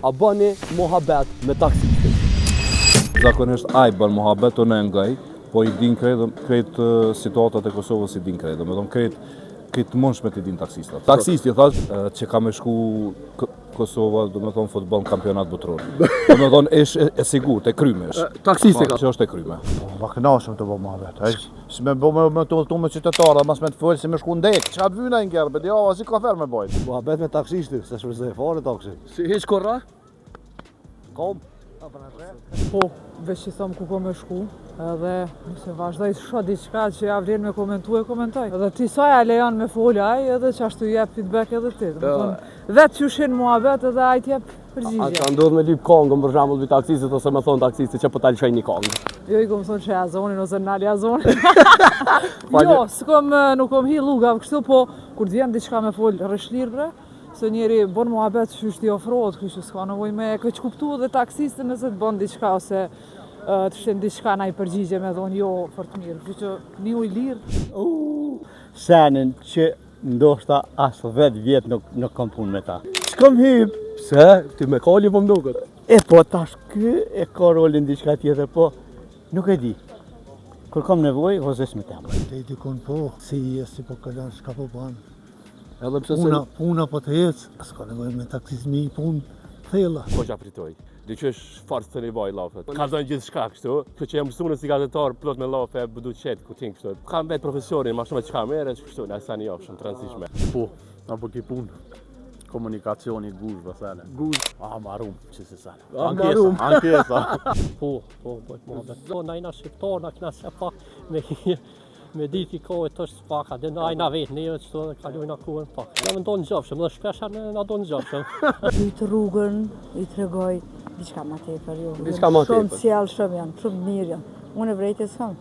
A bëni mohabet me taksistin? Zakonisht ai bën mohabet unë ngaj, po i din krejt situatat e Kosovës i din krejt, domethënë krejt mundshmet i din taksistat. Taksisti thash që ka me shku Kosova, domethënë futboll në kampionat botror. Domethënë është e sigurt, e krymesh. Taksisti ka. Që është e kryme. Ma kënaqem të bëj mohabet. Si më bëj me të udhëtuar me qytetarë, mas me të fol si më shku ndek. Çka të vyna një gerbe, jo, si ka ferë me bojt. Mohabet me taksistin, se shfryzoj fare taksi. Si hiç korra? Kom. Po, veç që thëmë ku ko me shku, edhe nëse vazhdoj të shoh diçka që ja vlen me komentu e komentoj. Edhe ti sa ja lejon me folë aj, edhe që ashtu jep feedback edhe ti. Vetë që shenë muhabet edhe aj t'jep A përgjigje. ka ndodhur me lyp kongën për shembull vi taksistit ose më thon taksistit që po ta lëshoj një kongë? Jo i kom thonë që e azonin ose nali azonin. Jo, nuk kom hi lugav kështu, po kur t'vjen diçka me folë rëshlirë, se njeri bon muhabet që është i ofrohet, kështu që s'ka nevojë me e keq kuptu dhe taksistin nëse të bon diçka ose të shen diçka na i përgjigje me thonë jo për të mirë, kështu që një i lirë. Senin që ndoshta as 10 vjet nuk kam punë me ta. S'kam hyp. Pse? Ti me kali po mduket. E po tash ky e ka rolin diçka tjetër, po nuk e di. Kur kam nevojë, vozes me temë. Te dikon po, si po kalon, s'ka po ban. Edhe pse se Puna po të ecë, s'ka nevojë me taksizmi, punë thella. ko ç'a pritoj. Diqysh farë të nevoj lafet. Ka dhënë gjithçka kështu, kjo që jam mësuar si gazetar plot me lafe, bu duhet qet ku tin kështu. Ka mbet profesionin, më shumë çka merret kështu, na sa një option tranzishme. Po, apo ki punë komunikacioni guzh vësale. Guz. Marum, që se sale. Marum. Ankesa. Po, mohabet. Do najna shqiptar na knas pak me ditë i kohë të është paka, dhe najna vetë ne që të kalojnë kohën pak. Na më ndonë gjofshëm, dhe shpesha na ndonë gjofshëm. Hyt rrugën, i tregoj diçka më tepër, jo. Diçka më tepër. Shumë sjellshëm janë, shumë mirë janë. Unë e vërejtë s'kam.